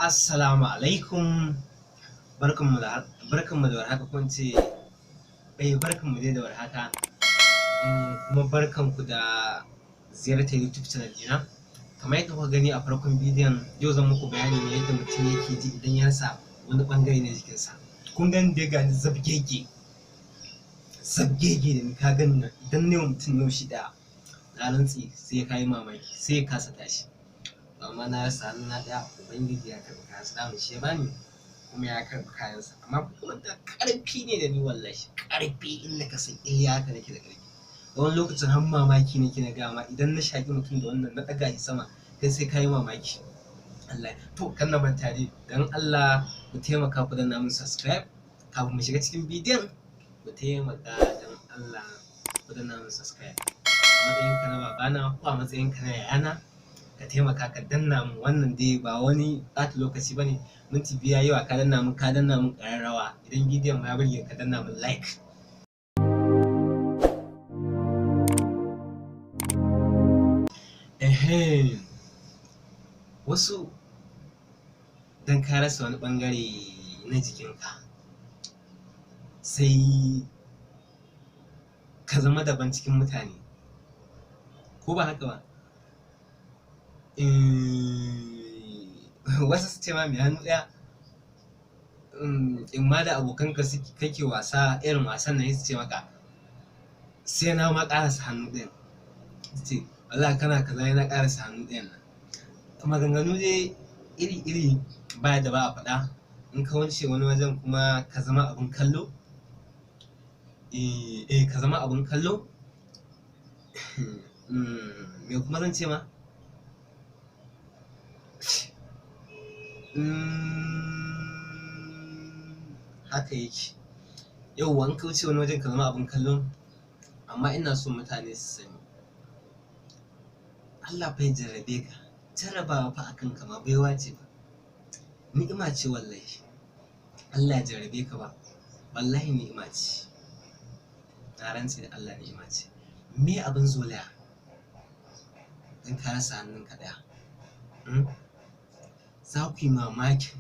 Assalamu alaikum. Barkanmu da warhaka, ko in ce barkanmu dai da warhaka. Kuma barkanku da ziyartar YouTube channel ɗina. Kamar yadda kuka gani a farkon bidiyon, yau zan muku bayani ne yadda mutum yake ji idan ya rasa wani ɓangare na jikinsa. Kun gani dai ga ni zabgege da ni, ka gani nan. Idan ne wa mutum naushi ɗaya, na rantse sai ya kayi mamaki, sai ya kasa tashi. Amma na rasa hannu na ɗaya, Ubangiji ya karɓi kayansa, daman shi ya bani kuma ya karɓi kayansa. Amma kuma da ƙarfi ne da ni, wallahi ƙarfi, inda ka san haka nake da ƙarfi. Da wani lokacin har mamaki nake na gama, idan na shaƙi mutum da wannan na ɗaga shi sama, kai sai kayi mamaki. Allah, to kan na manta dai, don Allah ku taimaka ku danna min subscribe kafin mu shiga cikin bidiyon. Ku taimaka don Allah ku danna min subscribe. A matsayinka na babana ko a matsayinka na yayana, ka taimaka ka danna min. Wannan dai ba wani ɓata lokaci ba ne, minti biyu yayi wa ka danna min ƙararrawa. Idan bidiyon ma ya burge ka danna min like. Wasu dan ka rasa wani ɓangare na jikinka, sai ka zama daban cikin mutane, ko ba haka ba? Wasu su ce ma mai hannu ɗaya, in ma da abokanka kake wasa irin wasan nan, su ce maka sai na ma ƙarasa hannu ɗayan. Su ce wallahi kana kaza yana ƙarasa hannu ɗayan nan. Maganganu dai iri-iri ba da ba a faɗa. In ka wuce wani wajen kuma ka zama abin kallo. Ka zama abin kallo. Me kuma zan ce ma? Haka yake. Yauwa, in ka wuce wani wajen ka zama abin kallo. Amma ina so mutane su sani, Allah bai jarrabe ka. Jarrabawa fa akan ka ma baiwa ce ba, ni'ima ce wallahi. Allah ya jarrabe ka ba, wallahi ni'ima ce. Na rantse da Allah ni'ima ce. Me abin zolaya dan ka rasa hannunka ɗaya? Za ku yi mamakin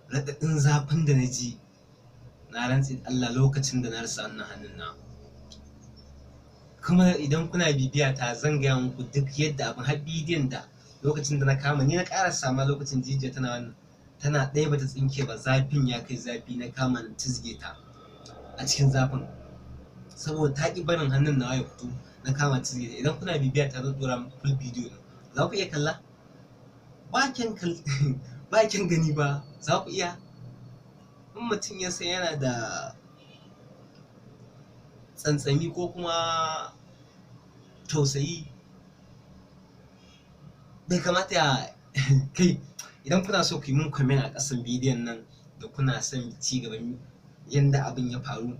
raɗaɗin zafin da na ji, na rantse da Allah, lokacin da na rasa wannan hannun na. Kuma idan kuna bibiya ta, zan gaya muku duk yadda abin, har bidiyon da lokacin da na kama, ni na ƙarasa ma lokacin jijiya tana ɗaya bata tsinke ba. Zafin ya kai zafi, na kama na tizge ta a cikin zafin, saboda ta ƙi barin hannun nawa ya fito. Na kama tizge ta. Idan kuna bibiya ta, zan ɗora muku full bidiyo ɗin, za ku iya kalla. Ba kyan gani ba, za ku iya. In mutum ya san yana da tsantsami ko kuma tausayi, bai kamata ya kai. Idan kuna so ku yi mun comment a ƙasan bidiyon nan da kuna son ci gaban yanda abin ya faru,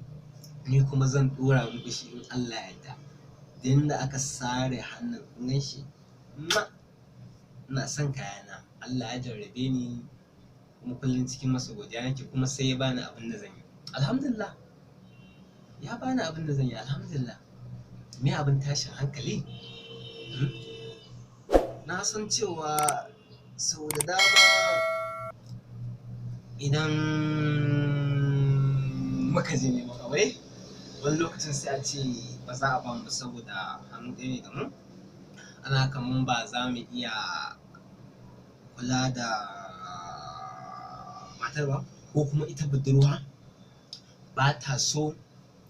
ni kuma zan ɗora muku shi in Allah ya yarda. Da yanda aka sare hannun, kun gan shi? Ina son kayana. Allah ya jarrabe ni, kuma kullum cikin masa godiya nake, kuma sai ya bani abin da zan yi. Alhamdulillah, ya bani abin da zan yi, alhamdulillah. Me abin tashin hankali? Na san cewa sau da dama idan muka je neman aure, wani lokacin sai a ce ba za a bamu ba saboda hannu ɗaya ne da mu. Ana kaman ba za mu iya kula da matar ba, ko kuma ita budurwa ba ta so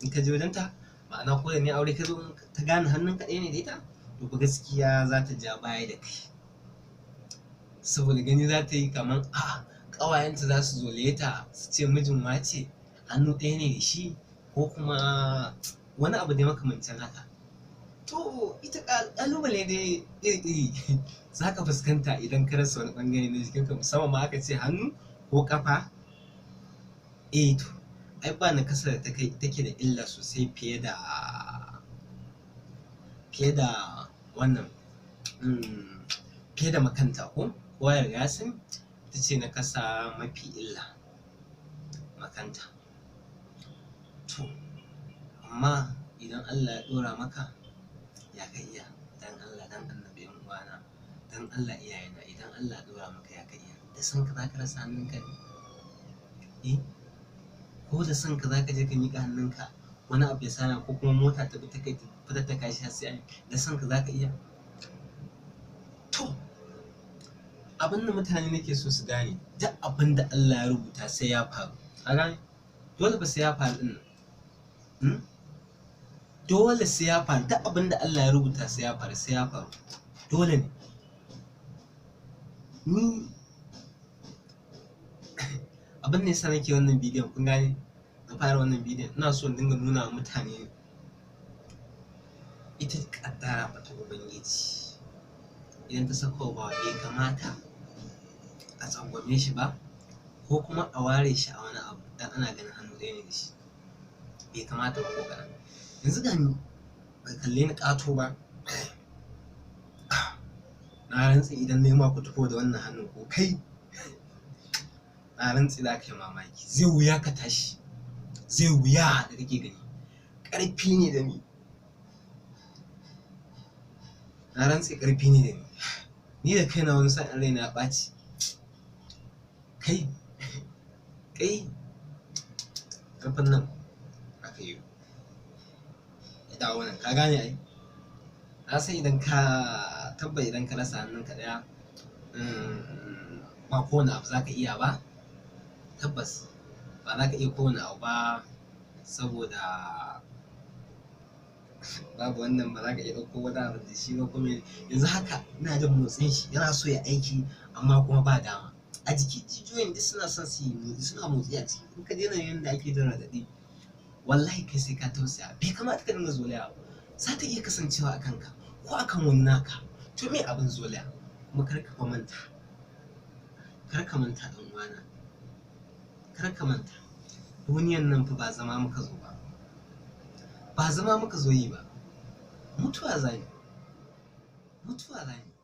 in ka je wajenta. Ma'ana ko da ne aure ka zo ta gane hannunka ɗaya ne da ita, to ba gaskiya za ta ja baya da kai, saboda gani za ta yi kamar ƙawayenta za su zolaye ta, su ce mijin wace hannu ɗaya ne da shi, ko kuma wani abu dai makamancin haka. To ita ƙalubale dai iri-iri za ka fuskanta idan ka rasa wani ɓangare na jikinka, musamman ma aka ce hannu ko ƙafa. To ai ba na kasa da take da illa sosai fiye da wannan, fiye da makanta. Ko kowa ya riga ya san ita ce na kasa mafi illa, makanta. To amma idan Allah ya ɗora maka, ya ka iya. Dan Allah, dan annabi, yan uwana, dan Allah iyayena, idan Allah ya ɗora maka, ya ka iya. da son ka za ka rasa hannunka ne? Ko da son ka za ka je ka miƙa hannunka wani abu ya sana ko kuma mota ta bi ta kai fitar ta kashi har sai da son ka za ka iya? To abin da mutane nake so su gane, duk abin da Allah ya rubuta sai ya faru. A gane dole ba sai ya faru din nan. Dole sai ya faru, duk abin da Allah ya rubuta sai ya faru, sai ya faru. Dole ne. Ni abin da yasa nake wannan bidiyon, kun gane, na fara wannan bidiyon ina so in dinga nuna wa mutane ita kaddara ba ta Ubangiji. Idan ta sako ba bai kamata a tsangwame shi ba ko kuma a ware shi a wani abu dan ana ganin hannu ɗaya ne da shi. Bai kamata ba ko kaɗan. Yanzu ga ni bai kalle ni ƙato ba, na rantse idan na yi ma kutufo da wannan hannun ko kai, na rantse za ka yi mamaki. Zai wuya ka tashi, zai wuya da kake gani, ƙarfi ne da ni, na rantse ƙarfi ne da ni. Ni da kaina wani sa'in raina ya ɓaci. Kai ƙarfin nan aka yi ya dawo nan, ka gane ai. Na san idan ka tabbata idan ka rasa hannunka ɗaya ba kowane abu za ka iya ba. Tabbas ba za ka iya kowane abu ba, saboda babu wannan, ba za ka iya ɗauko wani abu da shi ba. Kuma yanzu haka ina jin motsin shi, yana so ya aiki amma kuma ba dama a jiki. Jijiyoyin duk suna son su yi, suna motsi a ciki. In ka daina yanda ake jin raɗaɗi, wallahi kai sai ka tausaya. Bai kamata ka dinga zolaya ba. Za ta iya kasancewa a kanka ko a kan wani naka. To me abin zolaya? Kuma kar ka manta, kar ka manta ɗan uwana, kar ka manta duniyan nan fa ba zama muka zo ba, ba zama muka zo yi ba. Mutuwa za ni, mutuwa za ni.